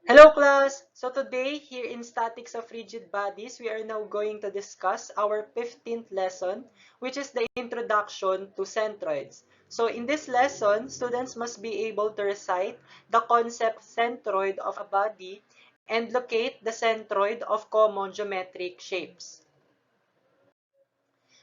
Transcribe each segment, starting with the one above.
Hello class! So today, here in Statics of Rigid Bodies, we are now going to discuss our 15th lesson, which is the introduction to centroids. So in this lesson, students must be able to recite the concept centroid of a body and locate the centroid of common geometric shapes.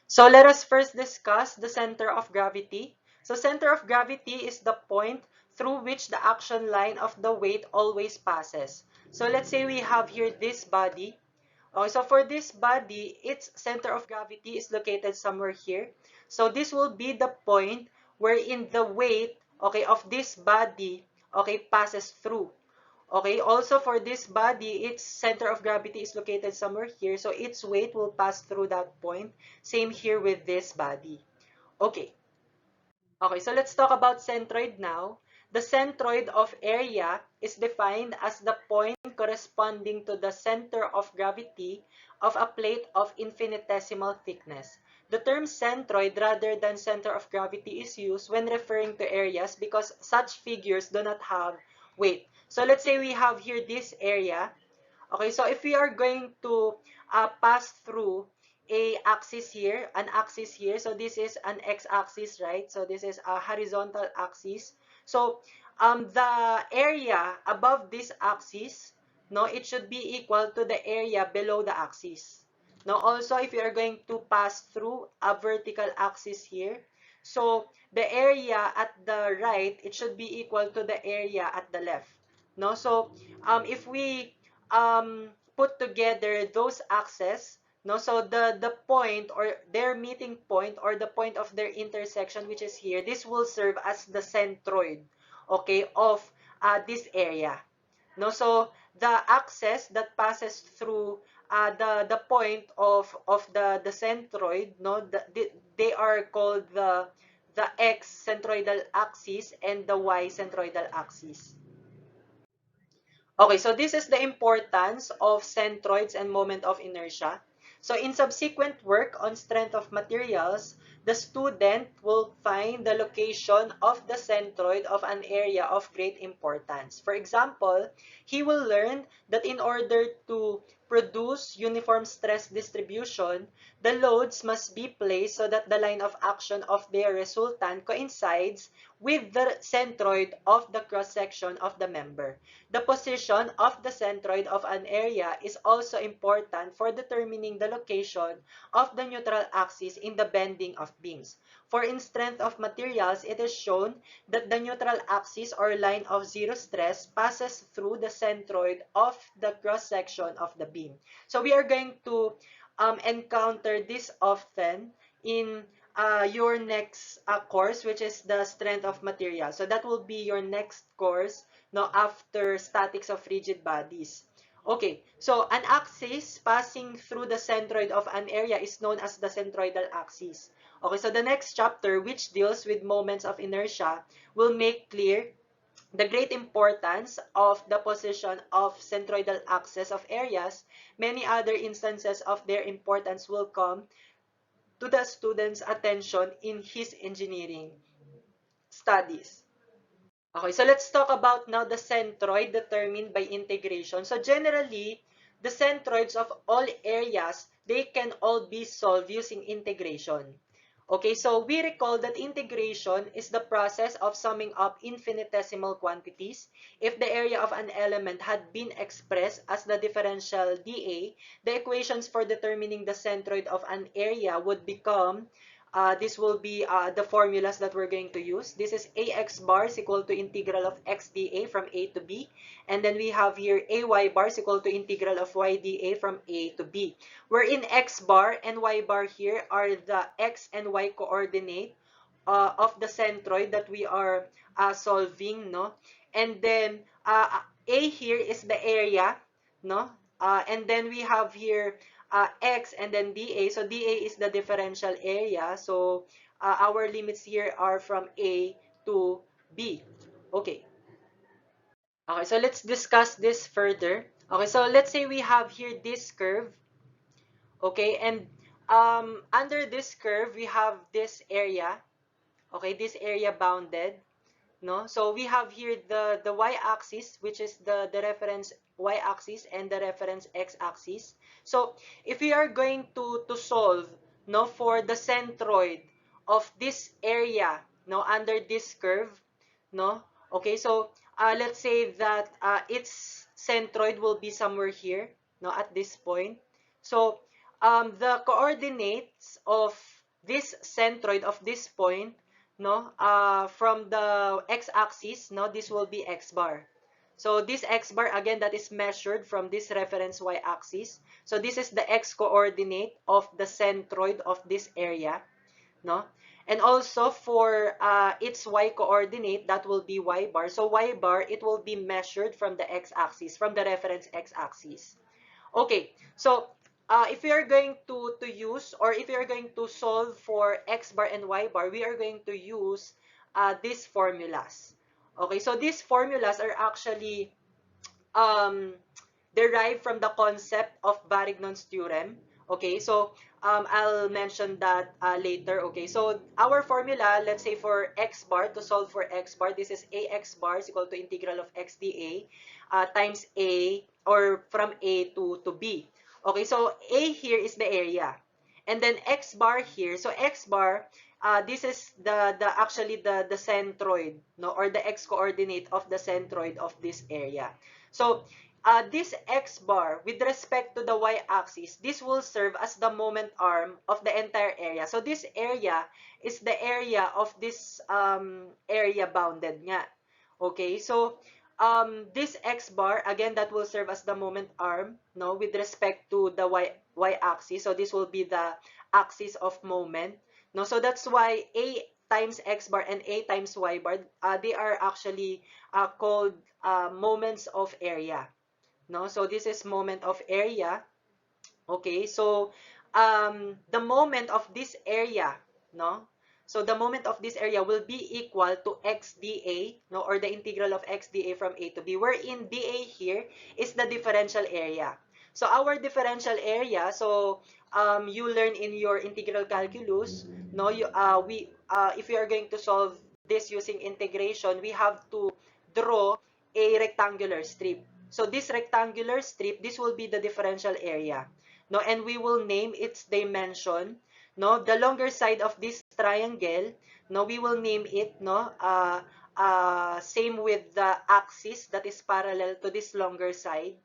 So let us first discuss the center of gravity. So center of gravity is the point through which the action line of the weight always passes. So let's say we have here this body. Okay, so for this body, its center of gravity is located somewhere here. So this will be the point wherein the weight, okay, of this body, okay, passes through. Okay, also for this body, its center of gravity is located somewhere here, so its weight will pass through that point. Same here with this body. Okay. Okay, so let's talk about centroid now. The centroid of area is defined as the point corresponding to the center of gravity of a plate of infinitesimal thickness. The term centroid rather than center of gravity is used when referring to areas because such figures do not have weight. So let's say we have here this area. Okay, so if we are going to pass through an axis here, so this is an x-axis, right? So this is a horizontal axis. So the area above this axis, no, it should be equal to the area below the axis. Now also, if you are going to pass through a vertical axis here, so the area at the right, it should be equal to the area at the left. No, so if we put together those axes, no, so the point or their meeting point or the point of their intersection, which is here, this will serve as the centroid, okay, of this area. No, so the axis that passes through the point of the centroid, no, they are called the x centroidal axis and the y centroidal axis. Okay, so this is the importance of centroids and moment of inertia. So in subsequent work on strength of materials, the student will find the location of the centroid of an area of great importance. For example, he will learn that in order to produce uniform stress distribution, the loads must be placed so that the line of action of their resultant coincides with the centroid of the cross-section of the member. The position of the centroid of an area is also important for determining the location of the neutral axis in the bending of beams. For in strength of materials, it is shown that the neutral axis or line of zero stress passes through the centroid of the cross-section of the beam. So we are going to encounter this often in your next course, which is the strength of materials. So that will be your next course, no, after statics of rigid bodies. Okay, so an axis passing through the centroid of an area is known as the centroidal axis. Okay, so the next chapter, which deals with moments of inertia, will make clear the great importance of the position of centroidal axis of areas. Many other instances of their importance will come to the student's attention in his engineering studies. Okay, so let's talk about now the centroid determined by integration. So generally, the centroids of all areas, they can all be solved using integration. Okay, so we recall that integration is the process of summing up infinitesimal quantities. If the area of an element had been expressed as the differential dA, the equations for determining the centroid of an area would become this will be the formulas that we're going to use. This is ax bar is equal to integral of x dA from a to b. And then we have here ay bar is equal to integral of y dA from a to b. Wherein x bar and y bar here are the x and y coordinate of the centroid that we are solving, no? And then a here is the area, no? And then we have here x and then dA. So dA is the differential area. So our limits here are from A to B. Okay. Okay, so let's discuss this further. Okay, so let's say we have here this curve. Okay, and under this curve, we have this area. Okay, this area bounded. no? So we have here the y-axis, which is the reference y-axis and the reference x-axis. So if we are going to solve, no, for the centroid of this area, no, under this curve, no, okay, so let's say that its centroid will be somewhere here, no, at this point. So the coordinates of this centroid of this point, no, from the x-axis, no, this will be x bar. So this x bar, again, that is measured from this reference y-axis. So this is the x coordinate of the centroid of this area, no? And also for its y coordinate, that will be y bar. So y bar, it will be measured from the x-axis, from the reference x-axis. Okay, so if we are going to use, or if we are going to solve for x bar and y bar, we are going to use these formulas. Okay, so these formulas are actually um, derived from the concept of Varignon's theorem. Okay, so I'll mention that later. Okay, so our formula, let's say for x bar, to solve for x bar, this is ax bar is equal to integral of x dA times a, or from a to b. Okay, so a here is the area. And then x bar here, so x bar, this is the actually the centroid, no, or the x coordinate of the centroid of this area. So this x bar, with respect to the y-axis, this will serve as the moment arm of the entire area. So this area is the area of this area bounded nga. Okay, so this x bar, again, that will serve as the moment arm, no, with respect to the y-axis. So this will be the axis of moment, no. So that's why a times x bar and a times y bar, they are actually called moments of area, no. So this is moment of area. Okay, so the moment of this area, no? So the moment of this area will be equal to x dA, no, or the integral of x dA from a to b, wherein dA here is the differential area. So our differential area, so you learn in your integral calculus, no, if we are going to solve this using integration, we have to draw a rectangular strip. So this rectangular strip, this will be the differential area, no, and we will name its dimension, no. The longer side of this triangle, no, we will name it, no, same with the axis that is parallel to this longer side,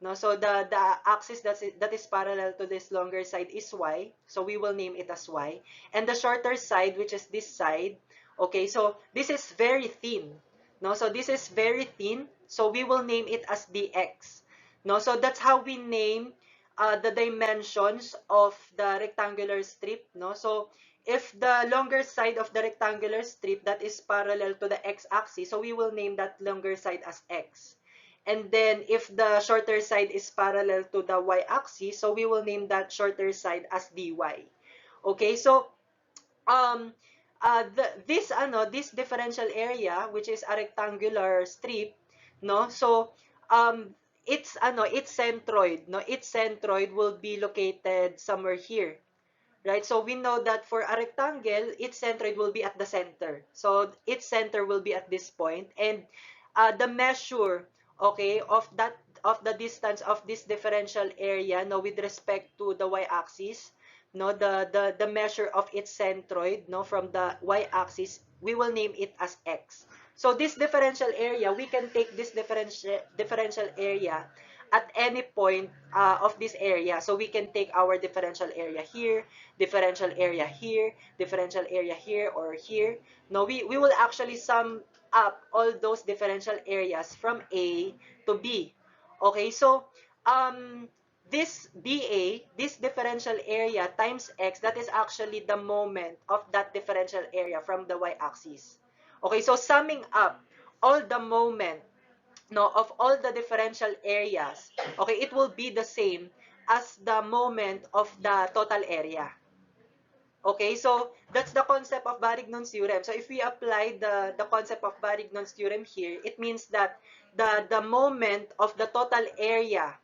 no. So the axis that is parallel to this longer side is y, so we will name it as y. And the shorter side, which is this side, okay, so this is very thin, no. So this is very thin, so we will name it as dx, no. So that's how we name the dimensions of the rectangular strip, no. So if the longer side of the rectangular strip, that is parallel to the x-axis, so we will name that longer side as x. And then if the shorter side is parallel to the y-axis, so we will name that shorter side as dy. Okay, so um this differential area, which is a rectangular strip, no, so its centroid, no, its centroid will be located somewhere here, right? So we know that for a rectangle, its centroid will be at the center. So its center will be at this point, and the measure, okay, of the distance of this differential area, no, with respect to the y-axis, no, the measure of its centroid, no, from the y-axis, we will name it as x. So this differential area, we can take this differential area at any point of this area. So we can take our differential area here, differential area here, differential area here, or here. No, we will actually sum up all those differential areas from A to B. Okay, so this dA, this differential area times x, that is actually the moment of that differential area from the y-axis. Okay, so summing up all the moment, no, of all the differential areas, okay, it will be the same as the moment of the total area. Okay, so that's the concept of Varignon's theorem. So if we apply the concept of Varignon's theorem here, it means that the moment of the total area,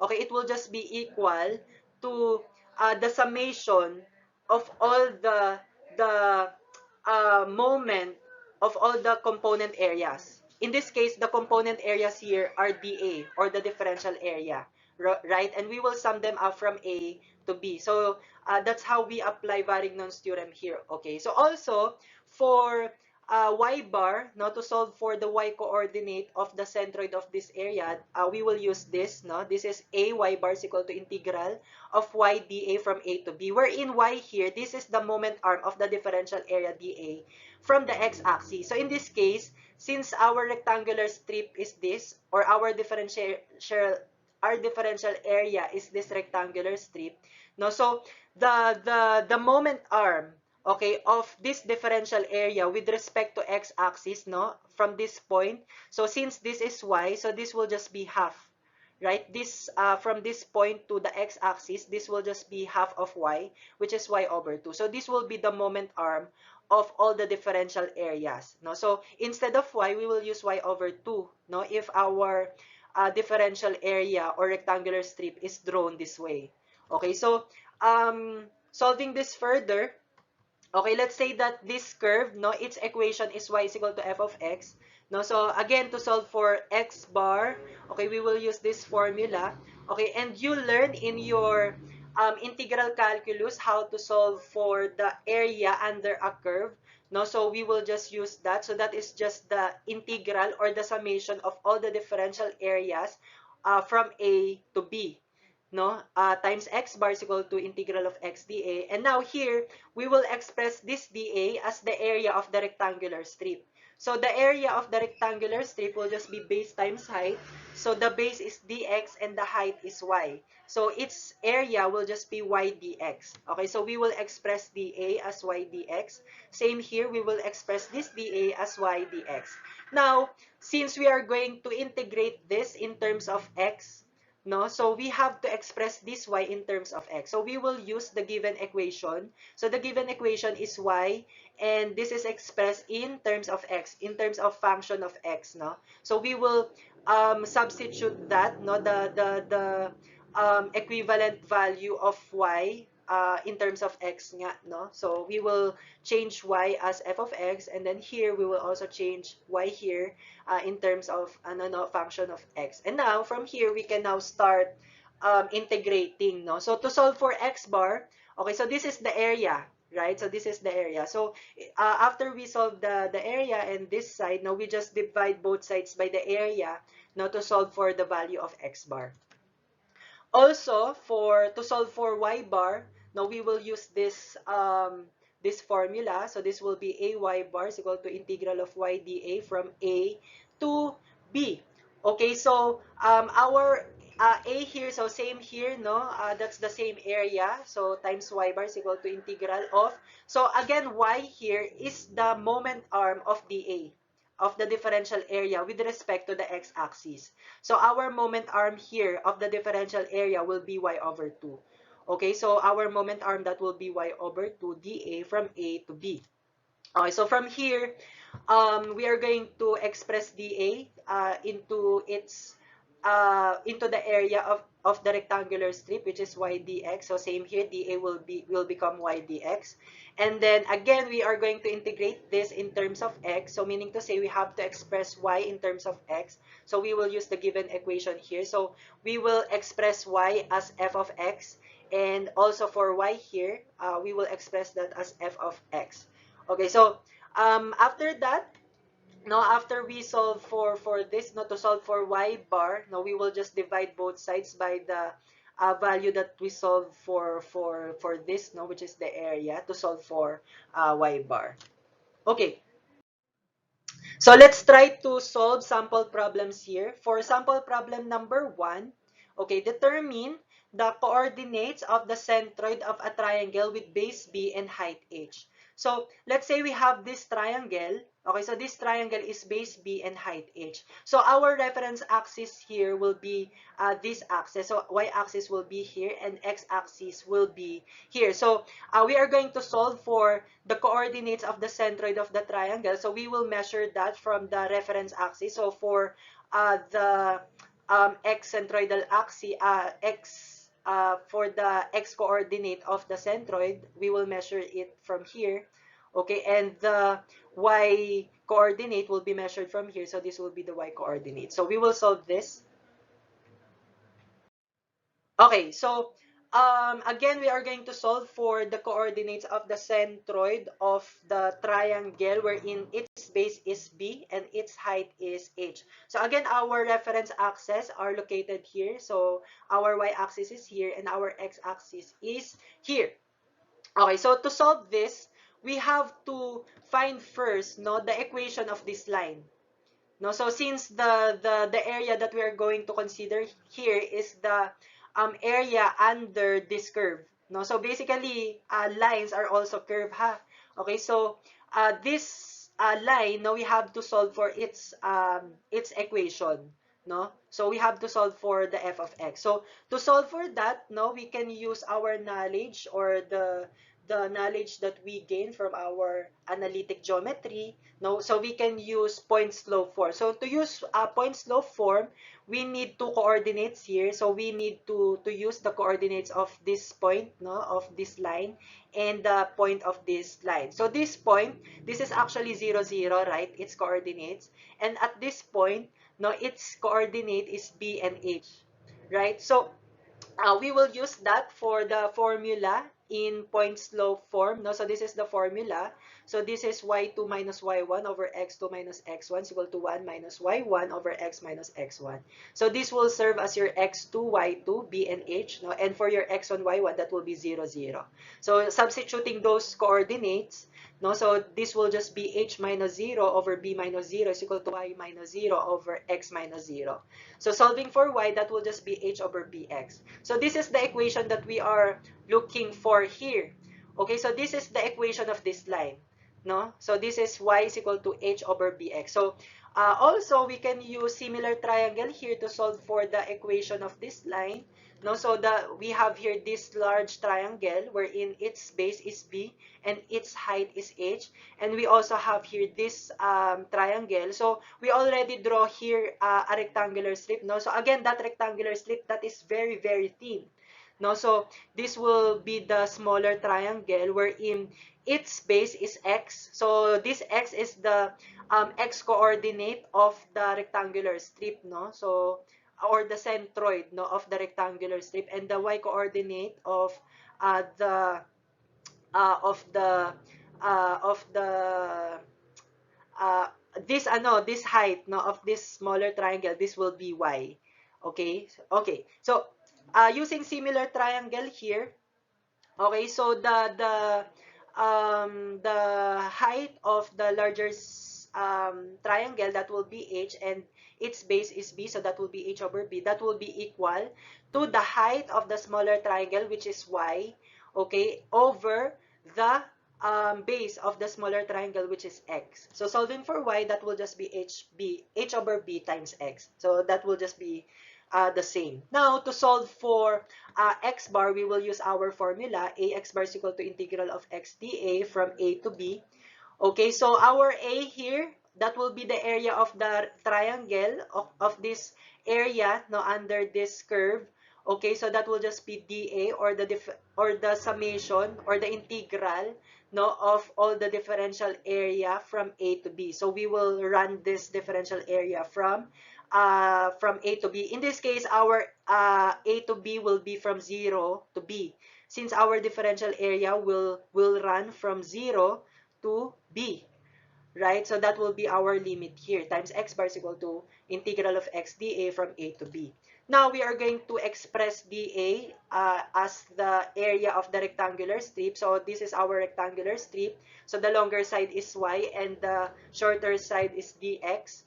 okay, it will just be equal to the summation of all the moment of all the component areas. In this case, the component areas here are dA, or the differential area, right? And we will sum them up from A to B. So that's how we apply Varignon's theorem here. Okay, so also for y bar, no, to solve for the y coordinate of the centroid of this area, we will use this. No, this is a y bar is equal to integral of y dA from A to B. Wherein y here, this is the moment arm of the differential area dA from the x-axis. So in this case, since our rectangular strip is this, or our differential area is this rectangular strip, no, so the moment arm, okay, of this differential area with respect to x-axis, no, from this point, so since this is y, so this will just be half, right? This from this point to the x-axis, this will just be half of y, which is y over 2. So this will be the moment arm of all the differential areas, no? So instead of y, we will use y over 2, no, if our differential area or rectangular strip is drawn this way. Okay, so solving this further, okay, let's say that this curve, no, its equation is y is equal to f of x. No, so again, to solve for x bar, okay, we will use this formula. Okay, and you learn in your integral calculus how to solve for the area under a curve. No, so we will just use that. So that is just the integral or the summation of all the differential areas from A to B. No, times x bar is equal to integral of x dA. And now here, we will express this dA as the area of the rectangular strip. So the area of the rectangular strip will just be base times height. So the base is dx and the height is y. So its area will just be y dx. Okay, so we will express dA as y dx. Same here, we will express this dA as y dx. Now, since we are going to integrate this in terms of x, no, so we have to express this y in terms of x. So we will use the given equation. So the given equation is y, and this is expressed in terms of x, in terms of function of x, no. So we will substitute that, no, the equivalent value of y in terms of x nga, no. So we will change y as f of x, and then here we will also change y here in terms of function of x. And now from here we can now start integrating, no. So to solve for x bar, okay, so this is the area, right? So this is the area. So after we solve the area and this side, now we just divide both sides by the area, now to solve for the value of x bar. Also, to solve for y bar, now we will use this this formula. So this will be a y bar is equal to integral of y dA from A to B. Okay, so our A here, so same here, no? That's the same area. So times y bar is equal to integral of. So again, y here is the moment arm of dA, of the differential area with respect to the x-axis. So our moment arm here of the differential area will be y over 2. Okay, so our moment arm, that will be y over 2 dA from A to B. Okay, so from here, we are going to express dA into the area of the rectangular strip, which is y dx. So same here, dA will become y dx. And then again, we are going to integrate this in terms of x. So meaning to say we have to express y in terms of x. So we will use the given equation here. So we will express y as f of x. And also for y here, we will express that as f of x. Okay, so after that, no, after we solve for this, no, to solve for y bar, no, we will just divide both sides by the value that we solve for this, no, which is the area, to solve for y bar. Okay, so let's try to solve sample problems here. For sample problem number 1, okay, determine the coordinates of the centroid of a triangle with base B and height h. So let's say we have this triangle. Okay, so this triangle is base B and height h. So our reference axis here will be this axis. So y-axis will be here and x-axis will be here. So we are going to solve for the coordinates of the centroid of the triangle. So we will measure that from the reference axis. So for the x-centroidal axis, for the x-coordinate of the centroid, we will measure it from here. Okay, and the y coordinate will be measured from here. So this will be the y coordinate. So we will solve this. Okay, so again, we are going to solve for the coordinates of the centroid of the triangle wherein its base is B and its height is H. So again, our reference axes are located here. So our y-axis is here and our x-axis is here. Okay, so to solve this, we have to find first, no, the equation of this line. No, so since the area that we are going to consider here is the area under this curve. No, so basically lines are also curve, ha. Okay, so this line, no, we have to solve for its equation. No, so we have to solve for the f of x. So to solve for that, no, we can use our knowledge or the knowledge that we gain from our analytic geometry. No, so we can use point slope form. So to use point slope form, we need two coordinates here. So we need to use the coordinates of this point, no, of this line, and the point of this line. So this point, this is actually 0, 0, right? Its coordinates. And at this point, no, its coordinate is B and H, right? So we will use that for the formula in point slope form. No? So this is the formula. So this is y2 minus y1 over x2 minus x1 is equal to 1 minus y1 over x minus x1. So this will serve as your x2, y2, b, and h. No? And for your x1, y1, that will be 0, 0. So substituting those coordinates, no? So this will just be h minus 0 over b minus 0 is equal to y minus 0 over x minus 0. So solving for y, that will just be h over bx. So this is the equation that we are looking for here. Okay, so this is the equation of this line. No? So this is y is equal to h over bx. So also, we can use similar triangle here to solve for the equation of this line. No, so we have here this large triangle wherein its base is B and its height is H. And we also have here this triangle. So we already draw here a rectangular strip. No, so again, that rectangular strip, that is very, very thin. No, so this will be the smaller triangle wherein its base is x. So this x is the x coordinate of the rectangular strip, no? So or the centroid, no, of the rectangular strip, and the y coordinate of the of the of the uh, this height, no, of this smaller triangle. This will be y. Okay, okay. So using similar triangle here. Okay, so the height of the larger triangle, that will be h, and its base is b, so that will be h over b. That will be equal to the height of the smaller triangle, which is y, okay, over the base of the smaller triangle, which is x. So solving for y, that will just be h over b times x. So that will just be the same. Now, to solve for x bar, we will use our formula. Ax bar is equal to integral of x dA from a to b. Okay, so our a here, that will be the area of the triangle of this area, no, under this curve. Okay, so that will just be dA, or the summation or the integral, no, of all the differential area from a to b. So we will run this differential area from A to B. In this case, our A to B will be from 0 to B, since our differential area will run from 0 to B, right? So that will be our limit here, times x bar is equal to integral of x dA from A to B. Now, we are going to express dA as the area of the rectangular strip. So this is our rectangular strip. So the longer side is y and the shorter side is dx.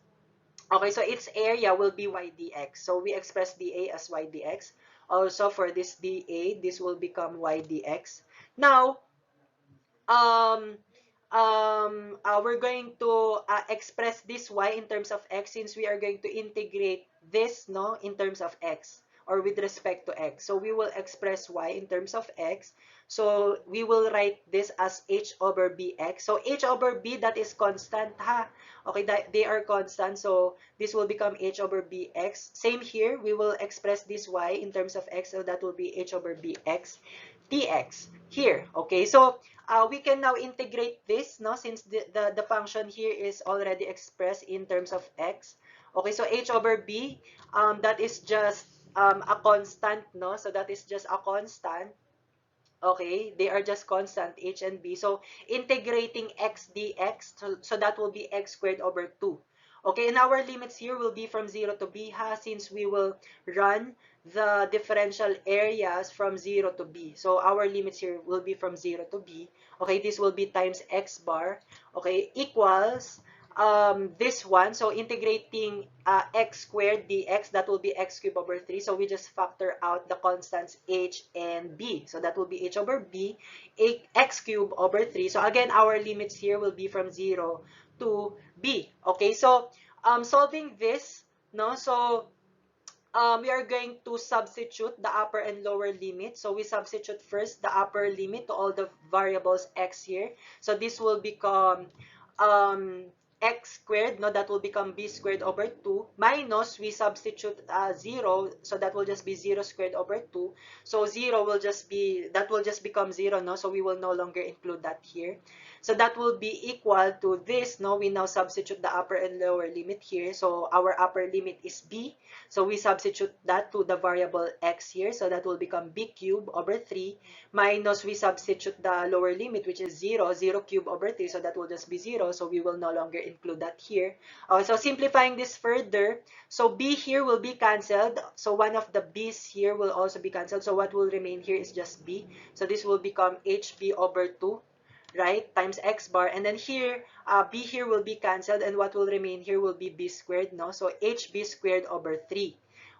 Okay, so its area will be y dx. So we express dA as y dx. Also, for this dA, this will become y dx. Now, we're going to express this y in terms of x, since we are going to integrate this, no, in terms of x. or with respect to x. So we will express y in terms of x. So we will write this as h over bx. So h over b, that is constant, ha? Okay, they are constant. So this will become h over bx. Same here, we will express this y in terms of x. So that will be h over bx dx here. Okay, so we can now integrate this, no, since the function here is already expressed in terms of x. Okay, so h over b, that is just a constant, no? So that is just a constant. Okay, they are just constant, h and b. So integrating x dx, so that will be x squared over 2. Okay, and our limits here will be from 0 to b, ha, since we will run the differential areas from 0 to b. So our limits here will be from 0 to b. Okay, this will be times x bar, okay, equals this one. So integrating x squared dx, that will be x cubed over 3. So we just factor out the constants h and b. So that will be h over b, x cubed over 3. So again, our limits here will be from 0 to b. Okay, so solving this, no, so we are going to substitute the upper and lower limit. So we substitute first the upper limit to all the variables x here. So this will become um, x squared, no, that will become b squared over 2, minus we substitute 0, so that will just be 0 squared over 2. So 0 will just be, that will just become 0, no, so we will no longer include that here. So that will be equal to this, no, we now substitute the upper and lower limit here. So our upper limit is b, so we substitute that to the variable x here. So that will become b cubed over 3, minus we substitute the lower limit, which is 0, 0 cubed over 3. So that will just be 0. So we will no longer include that here. So simplifying this further, so b here will be cancelled. So one of the b's here will also be cancelled. So what will remain here is just b. So this will become hb over 2. Right, times x bar, and then here b here will be cancelled, and what will remain here will be b squared, no, so hb squared over 3.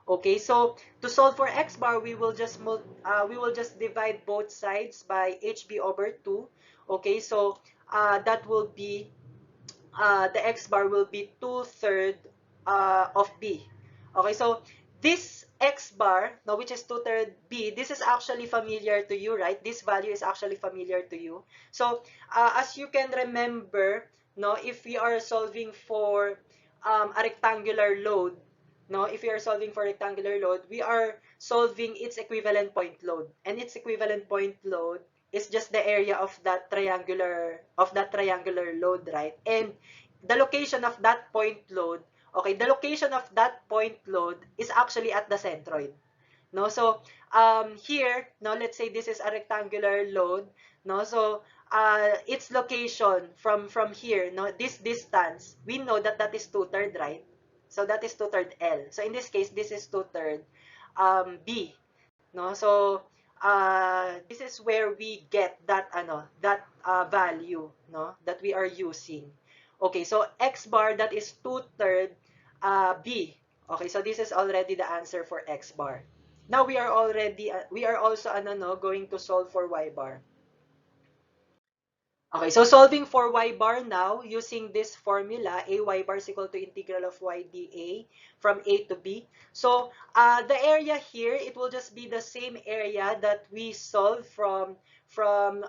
Okay, so to solve for x bar, we will just divide both sides by hb over 2. Okay, so that will be the x bar will be 2/3 of b. Okay, so this x bar, no, which is 2/3 b, this is actually familiar to you, right? This value is actually familiar to you. So as you can remember, no, if we are solving for a rectangular load, no, if we are solving for rectangular load, we are solving its equivalent point load, and its equivalent point load is just the area of that triangular load, right? And the location of that point load, okay, the location of that point load is actually at the centroid. No, so here, no, let's say this is a rectangular load, no, so its location from here, no, this distance, we know that that is 2/3, right? So that is 2/3 L. So in this case, this is 2/3 B, no, so this is where we get that value, no, that we are using. Okay, so x bar, that is 2/3 b. Okay, so this is already the answer for x bar. Now we are also going to solve for y bar. Okay, so solving for y bar now, using this formula, a y bar is equal to integral of y dA from a to b. So the area here, it will just be the same area that we solved from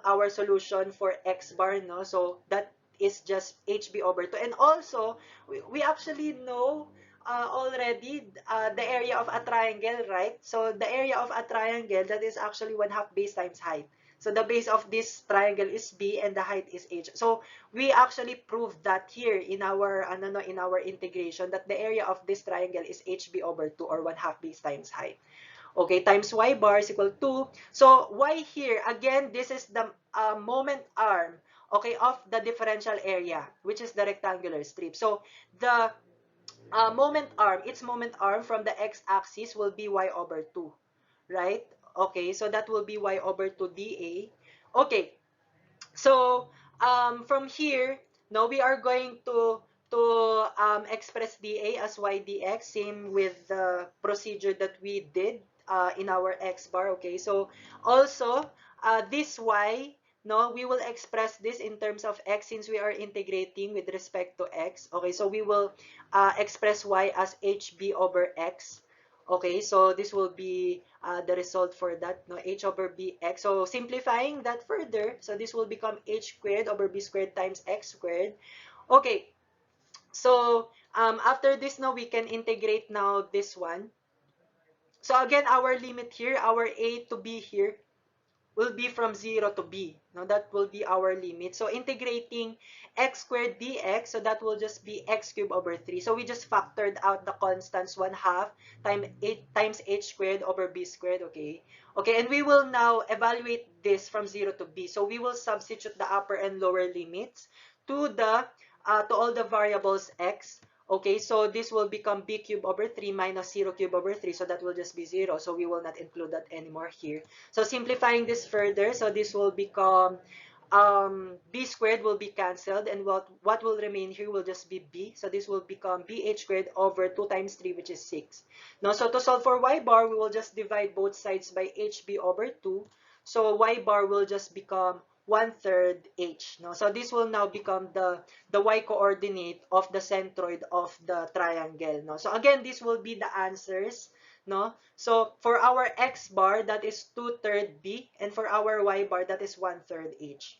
our solution for x bar, no? So that is just hb over 2. And also, we actually know already the area of a triangle, right? So the area of a triangle, that is actually 1/2 base times height. So the base of this triangle is b and the height is h. So we actually proved that here in our integration, that the area of this triangle is hb over 2, or 1/2 base times height. Okay, times y bar is equal to, so y here, again, this is the moment arm, okay, of the differential area, which is the rectangular strip. So the its moment arm from the x-axis will be y over 2, right? Okay, so that will be y over 2 dA. Okay, so from here, now we are going to express dA as y dx, same with the procedure that we did in our x bar. Okay, so also this y, no, we will express this in terms of x, since we are integrating with respect to x. Okay, so we will express y as hb over x. Okay, so this will be the result for that, no, h over bx. So simplifying that further, so this will become h squared over b squared times x squared. Okay, so after this now, we can integrate now this one. So again, our limit here, our a to b here, will be from 0 to b. Now, that will be our limit. So, integrating x squared dx, so that will just be x cubed over 3. So, we just factored out the constants 1/2 times h squared over b squared, okay? Okay, and we will now evaluate this from 0 to b. So, we will substitute the upper and lower limits to to all the variables x. Okay, so this will become b cubed over 3 minus 0 cubed over 3. So that will just be 0. So we will not include that anymore here. So simplifying this further, so this will become b squared will be cancelled, and what will remain here will just be b. So this will become bh squared over 2 times 3, which is 6. Now, so to solve for y bar, we will just divide both sides by hb over 2. So y bar will just become 1/3 h. No? So this will now become the y coordinate of the centroid of the triangle. No? So again, this will be the answers. No? So for our x bar, that is 2/3 b, and for our y bar, that is 1/3 h.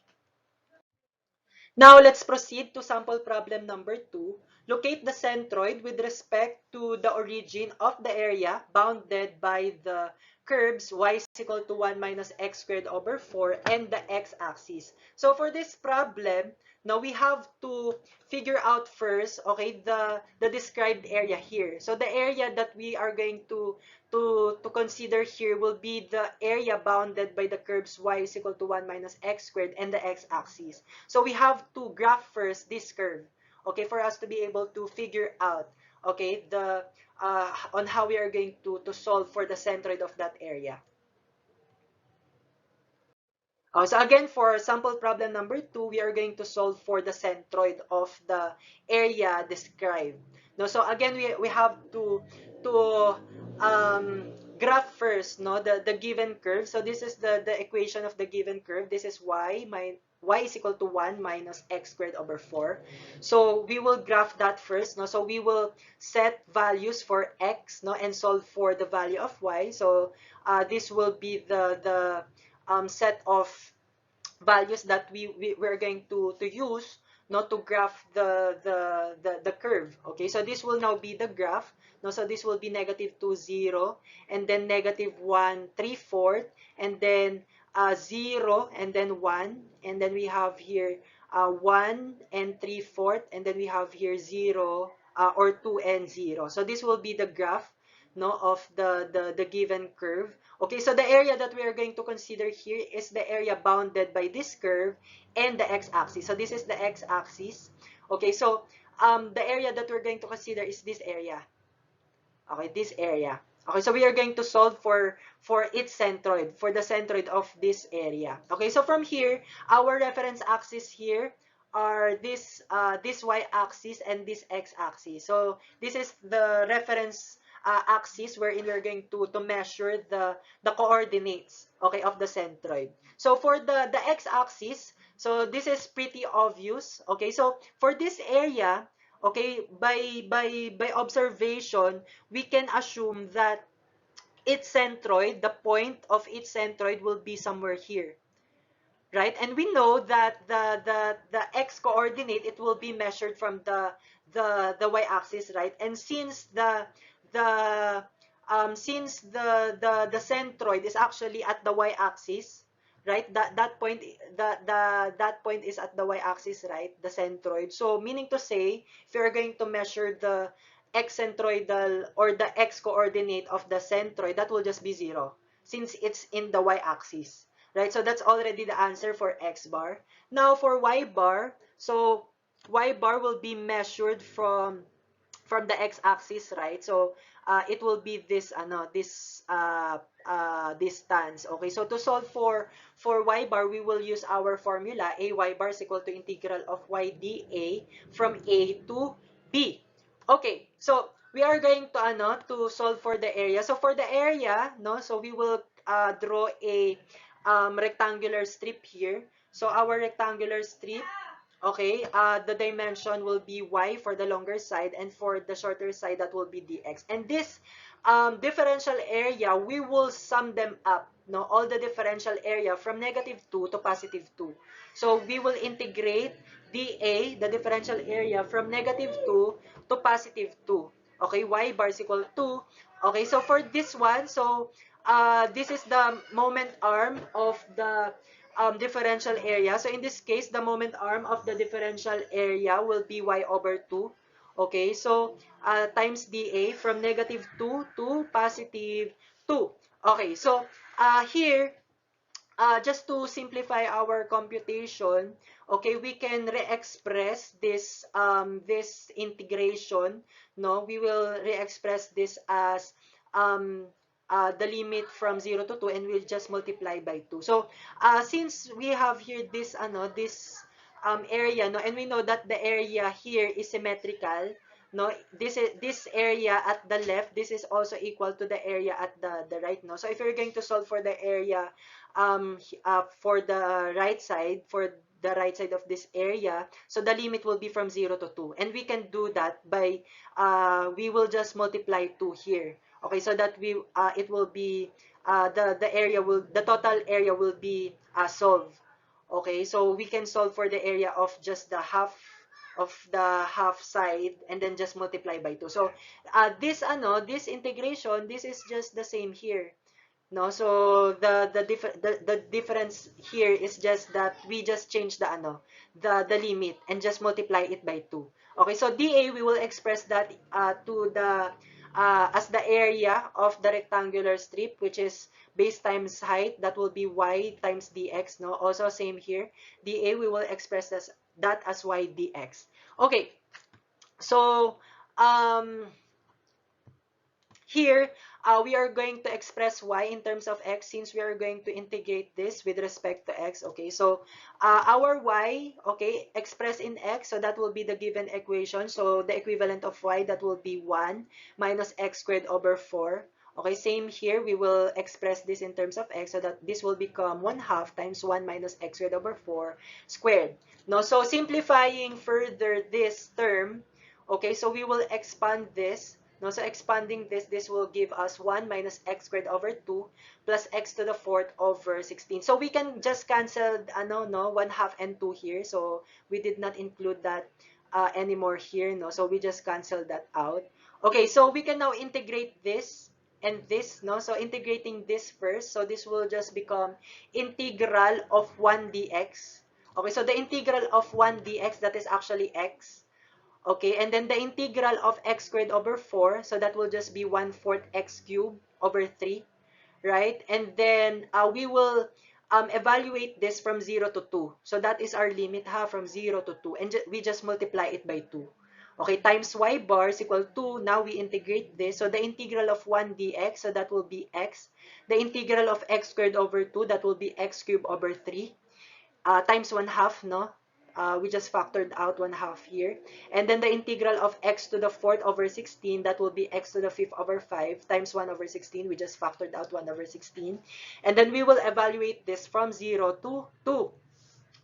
Now, let's proceed to sample problem number 2. Locate the centroid with respect to the origin of the area bounded by the curves y is equal to 1 minus x squared over 4 and the x-axis. So, for this problem, now we have to figure out first, okay, the described area here. So, the area that we are going to consider here will be the area bounded by the curves y is equal to 1 minus x squared and the x-axis. So we have to graph first this curve, okay, for us to be able to figure out, okay, the on how we are going to solve for the centroid of that area. So again, for sample problem number 2, we are going to solve for the centroid of the area described. No, so again, we have to graph first, no, the given curve. So this is the equation of the given curve. This is y is equal to 1 minus x squared over 4. So we will graph that first. No, so we will set values for x, no, and solve for the value of y. So this will be the set of values that we're going to use, not to graph the curve. Okay, so this will now be the graph. No, so this will be -2, 0, and then -1, 3/4, and then 0, and then 1, and then we have here 1 and 3/4, and then we have here 0, or 2 and 0. So this will be the graph, no, of the given curve. Okay, so the area that we are going to consider here is the area bounded by this curve and the x-axis. So this is the x-axis. Okay, so the area that we're going to consider is this area. Okay, this area. Okay, so we are going to solve for its centroid, for the centroid of this area. Okay, so from here, our reference axis here are this y-axis and this x-axis. So this is the reference axis wherein we're going to measure the coordinates, okay, of the centroid. So for the x-axis, so this is pretty obvious. Okay, so for this area, okay, by observation, we can assume that its centroid, the point of its centroid will be somewhere here, right? And we know that the x coordinate, it will be measured from the y-axis, right? And since the the centroid is actually at the y-axis, right? That point, that point is at the y-axis, right? The centroid. So meaning to say, if you're going to measure the x centroidal or the x coordinate of the centroid, that will just be 0 since it's in the y-axis, right? So that's already the answer for x bar. Now for y bar, so y bar will be measured from the x-axis, right? So it will be this this distance. Okay, so to solve for y bar, we will use our formula. A y bar is equal to integral of y dA from a to b. Okay, so we are going to solve for the area. So for the area, no, so we will draw a rectangular strip here. So our rectangular strip, okay, the dimension will be y for the longer side, and for the shorter side, that will be dx. And this differential area, we will sum them up, no, all the differential area from -2 to +2. So we will integrate dA, the differential area, from -2 to +2. Okay, y bar is equal to, okay, so for this one, so this is the moment arm of the differential area. So in this case, the moment arm of the differential area will be y over 2. Okay, so times dA from -2 to +2. Okay, so here, just to simplify our computation, okay, we can re-express this this integration. No, we will re-express this as the limit from 0 to 2, and we'll just multiply by 2. So since we have here this this area, no, and we know that the area here is symmetrical, no, this area at the left, this is also equal to the area at the right, no. So if you're going to solve for the area for the right side, of this area, so the limit will be from 0 to 2, and we can do that by we will just multiply 2 here. Okay, so that we it will be the total area will be solved. Okay, so we can solve for the area of just the half side, and then just multiply by 2. So this integration, this is just the same here. No, so the difference here is just that we just change the limit and just multiply it by 2. Okay, so dA, we will express that to the as the area of the rectangular strip, which is base times height. That will be y times dx. No, also same here. dA, we will express that as y dx. Okay, so here, we are going to express y in terms of x, since we are going to integrate this with respect to x. Okay, so our y, okay, expressed in x, so that will be the given equation. So the equivalent of y, that will be 1 minus x squared over 4. Okay, same here, we will express this in terms of x, so that this will become 1/2 times 1 minus x squared over 4 squared. No, so simplifying further this term, okay, so we will expand this. No, so expanding this will give us 1 minus x squared over 2 plus x to the 4th over 16. So we can just cancel 1/2 and 2 here. So we did not include that anymore here. No, so we just cancel that out. Okay, so we can now integrate this and this. No, so integrating this first. So this will just become integral of 1 dx. Okay, so the integral of 1 dx, that is actually x. Okay, and then the integral of x squared over 4, so that will just be 1/4 x cubed over 3, right? And then we will evaluate this from 0 to 2. So that is our limit, from 0 to 2. And we just multiply it by 2. Okay, times y bar is equal to, now we integrate this. So the integral of 1 dx, so that will be x. The integral of x squared over 2, that will be x cubed over 3. Times 1/2, no? We just factored out 1/2 here. And then the integral of x to the 4th over 16, that will be x to the 5th over 5 times 1 over 16. We just factored out 1 over 16. And then we will evaluate this from 0 to 2.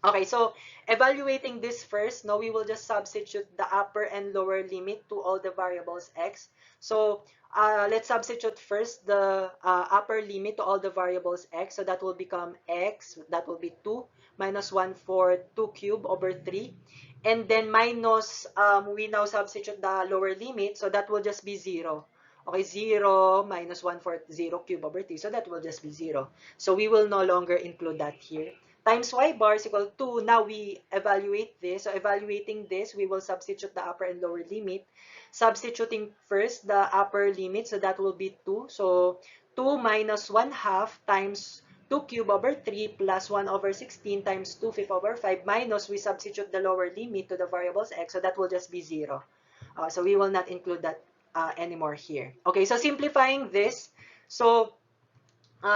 Okay, so evaluating this first, no, we will just substitute the upper and lower limit to all the variables x. So let's substitute first the upper limit to all the variables x. So that will become x, that will be 2 minus 1/4 2 cubed over 3. And then minus, we now substitute the lower limit. So that will just be 0. Okay, 0 minus 1/4 0 cubed over 3. So that will just be 0. So we will no longer include that here. Times y bar is equal to, now we evaluate this. So evaluating this, we will substitute the upper and lower limit. Substituting first the upper limit, so that will be 2. So 2 minus 1/2 times 2 cubed over 3 plus 1 over 16 times 2/5 over 5 minus, we substitute the lower limit to the variables x, so that will just be 0. So we will not include that anymore here. Okay, so simplifying this, so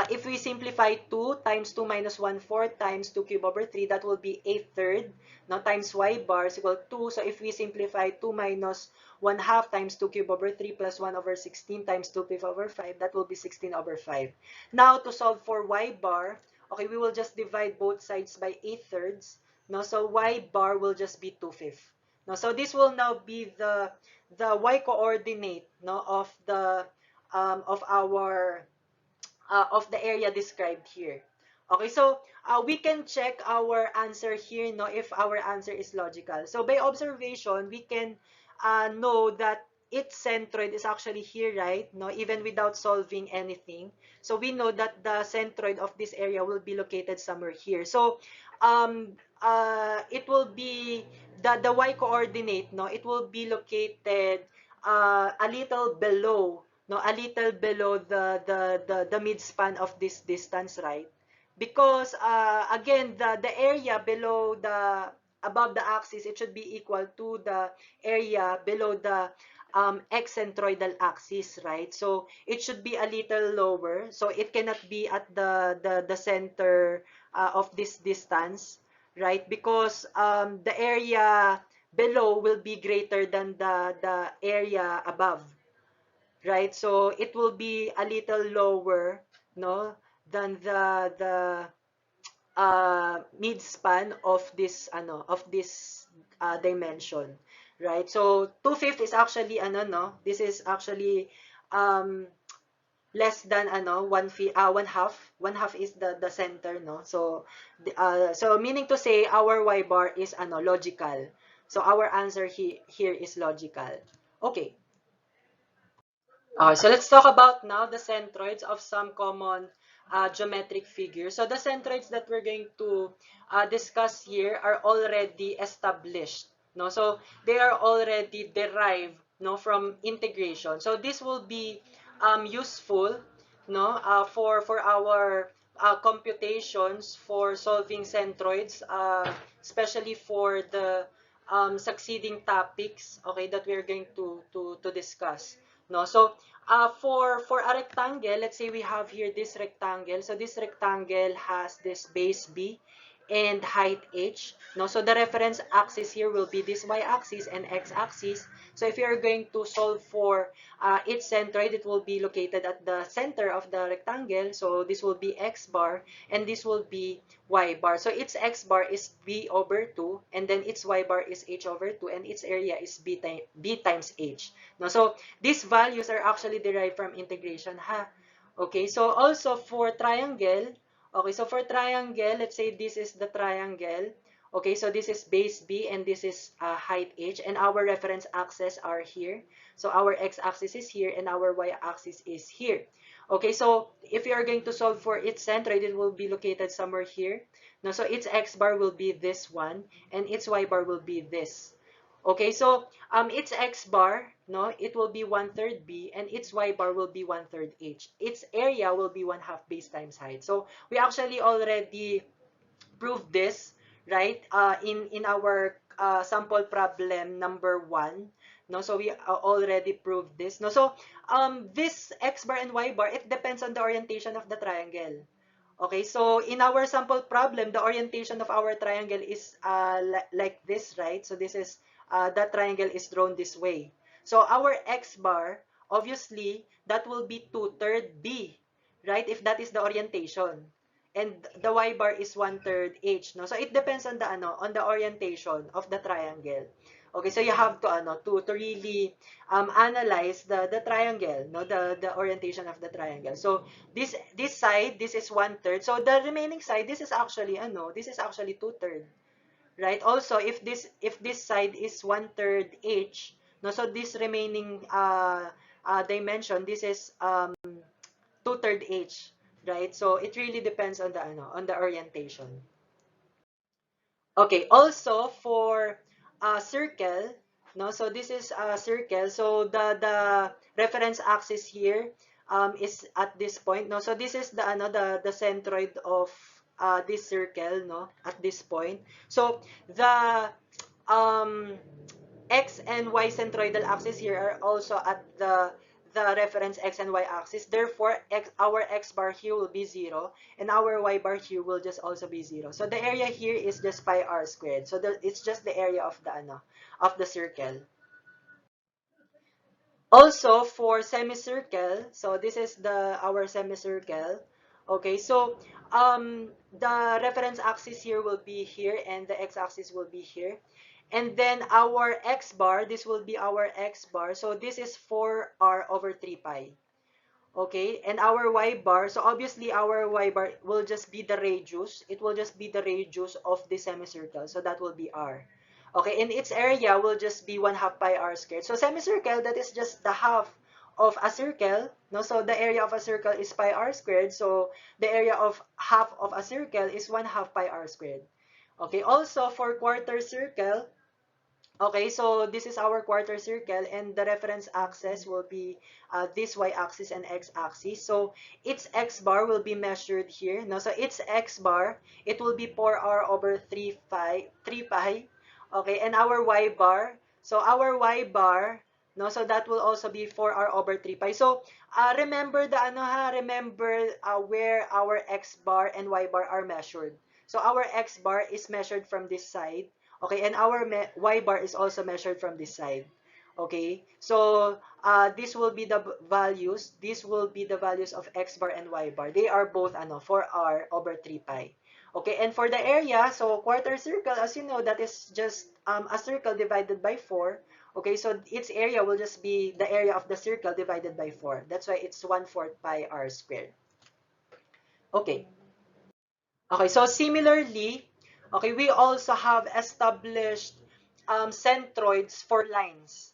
if we simplify 2 times 2 minus 1/4 times 2 cubed over 3, that will be 1/3. Now times y bar is equal to 2. So if we simplify 2 minus 1/2 times 2 cubed over 3 plus 1 over 16 times 2/5 over 5, that will be 16 over 5. Now to solve for y bar, okay, we will just divide both sides by 1/3. No, so y bar will just be 2/5. No, so this will now be the y coordinate, no, of the of our of the area described here. Okay, so we can check our answer here, no, if our answer is logical. So by observation, we can know that its centroid is actually here, right? No, even without solving anything. So we know that the centroid of this area will be located somewhere here. So it will be the y coordinate, no, it will be located a little below, no, a little below the midspan of this distance, right? Because again, the area below the above the axis, it should be equal to the area below the excentroidal axis, right? So it should be a little lower, so it cannot be at the center of this distance, right? Because the area below will be greater than the area above, right? So it will be a little lower, no, than the mid span of this dimension, right? So 2/5 is actually no, this is actually um less than 1/5, one half is the center, no. So so meaning to say our y bar is logical. So our answer here is logical. Okay. So let's talk about now the centroids of some common geometric figures. So the centroids that we're going to discuss here are already established, no? So they are already derived, no, from integration. So this will be useful, no, for our computations for solving centroids, especially for the succeeding topics, okay, that we're going to discuss, no. So for a rectangle, let's say we have here this rectangle. So this rectangle has this base B and height h, no. So the reference axis here will be this y-axis and x-axis. So if you're going to solve for its centroid, it will be located at the center of the rectangle. So this will be x bar and this will be y bar. So its x bar is b over 2 and then its y bar is h over 2 and its area is b times h, no. So these values are actually derived from integration, ha. Okay, so also for triangle, okay, so for triangle, let's say this is the triangle. Okay, so this is base B and this is height h, and our reference axes are here. So our x-axis is here and our y-axis is here. Okay, so if you are going to solve for its centroid, it will be located somewhere here. No, so its x bar will be this one and its y bar will be this. Okay, so its x bar, no, it will be 1/3 b and its y bar will be 1/3 h. Its area will be 1/2 base times height. So we actually already proved this, right? In our sample problem number 1, no. So we already proved this, no. So this x bar and y bar, it depends on the orientation of the triangle. Okay, so in our sample problem, the orientation of our triangle is like this, right? So this is, that triangle is drawn this way. So our x bar, obviously, that will be 2/3 b, right? If that is the orientation. And the y bar is 1/3 h, no? So it depends on the, on the orientation of the triangle. Okay, so you have to to really analyze the triangle, no, the orientation of the triangle. So this side, this is 1/3. So the remaining side, this is actually this is actually 2/3, right? Also, if this side is 1/3 h, no, so this remaining dimension, this is 2/3 h, right? So it really depends on the on the orientation. Okay, also for a circle, no, so this is a circle. So the reference axis here is at this point, no. So this is the the centroid of this circle, no, at this point. So the um x and y centroidal axis here are also at the reference x and y axis. Therefore, our x bar here will be 0 and our y bar here will just also be 0. So the area here is just pi r squared. So it's just the area of the of the circle. Also for semicircle, so this is our semicircle. Okay, so the reference axis here will be here and the x-axis will be here. And then our x bar, this will be our x bar. So this is 4r over 3 pi. Okay, and our y bar, so obviously our y bar will just be the radius. It will just be the radius of the semicircle. So that will be r. Okay, and its area will just be 1/2 pi r squared. So semicircle, that is just the half of a circle. No, so the area of a circle is pi r squared. So the area of half of a circle is 1/2 pi r squared. Okay, also for quarter circle, okay, so this is our quarter circle, and the reference axis will be this y-axis and x-axis. So its x bar will be measured here. No, so its x bar, it will be 4r over 3 pi. Okay, and our y bar, so our y bar, no, so that will also be 4r over 3 pi. So remember the remember where our x bar and y bar are measured. So our x bar is measured from this side. Okay, and our y bar is also measured from this side. Okay, so this will be the values. This will be the values of x bar and y bar. They are both 4r over 3 pi. Okay, and for the area, so quarter circle, as you know, that is just a circle divided by 4. Okay, so its area will just be the area of the circle divided by 4. That's why it's 1/4 pi r squared. Okay. Okay, so similarly, okay, we also have established centroids for lines.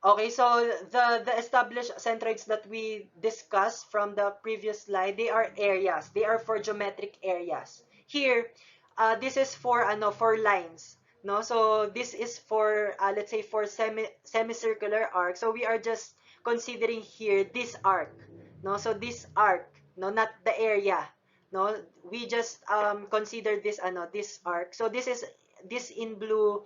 Okay, so the established centroids that we discussed from the previous slide, they are areas. They are for geometric areas. Here, this is for for lines. No, so this is for let's say for semicircular arc. So we are just considering here this arc. No, so this arc, no, not the area. No, we just consider this this arc. So this is this in blue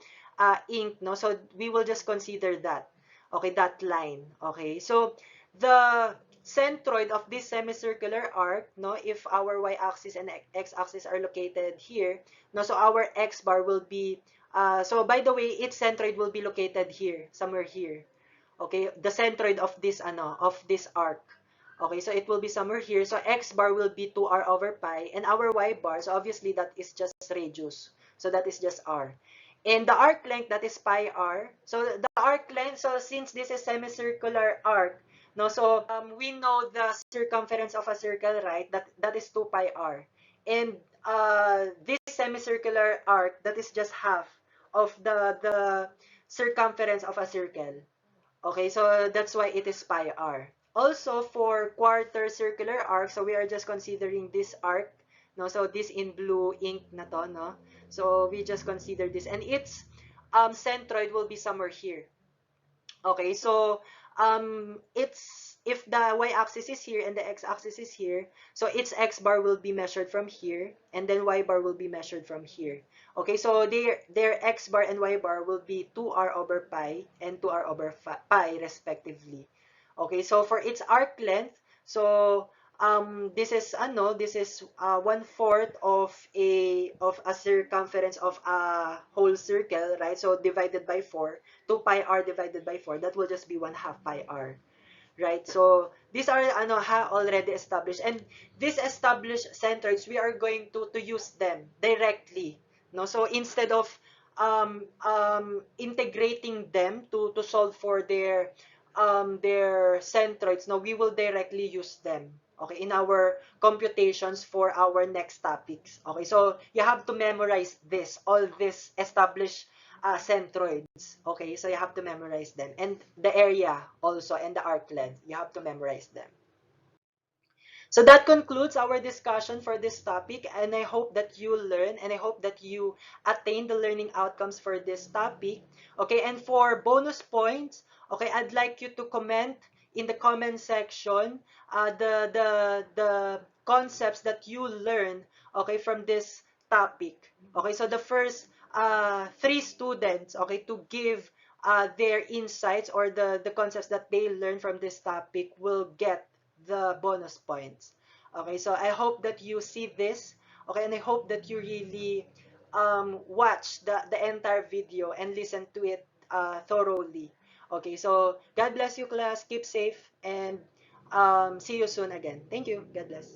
ink. No, so we will just consider that. Okay, that line. Okay, so the centroid of this semicircular arc, no, if our y-axis and x-axis are located here, no, so our x bar will be, so by the way, its centroid will be located here, somewhere here. Okay, the centroid of this, of this arc. Okay, so it will be somewhere here. So x bar will be 2r over pi, and our y bar, so obviously that is just radius. So that is just r. And the arc length, that is pi r. So the arc length, so since this is semicircular arc, no, so we know the circumference of a circle, right? That is 2 pi r. And this semicircular arc, that is just half of the circumference of a circle. Okay, so that's why it is pi r. Also, for quarter circular arc, so we are just considering this arc, no? So this in blue ink na to, no? So we just consider this, and its centroid will be somewhere here. Okay, so it's if the y-axis is here and the x-axis is here, so its x bar will be measured from here, and then y bar will be measured from here. Okay, so their x bar and y bar will be 2r over pi and 2r over pi respectively. Okay, so for its arc length, so this is 1/4 of a circumference of a whole circle, right? So divided by 4, 2 pi r divided by 4, that will just be 1/2 pi r, right? So these are already established, and these established centroids, we are going to use them directly, no? So instead of integrating them to solve for their centroids, no, we will directly use them, okay, in our computations for our next topics. Okay, so you have to memorize this, all this established centroids. Okay, so you have to memorize them, and the area also, and the arc length, you have to memorize them. So that concludes our discussion for this topic, and I hope that you learn, and I hope that you attain the learning outcomes for this topic. Okay, and for bonus points, okay, I'd like you to comment in the comment section the concepts that you learn, okay, from this topic. Okay, so the first three students, okay, to give their insights or the concepts that they learn from this topic will get the bonus points. Okay, so I hope that you see this. Okay, and I hope that you really watch the entire video and listen to it thoroughly. Okay, so God bless you, class. Keep safe, and see you soon again. Thank you. God bless.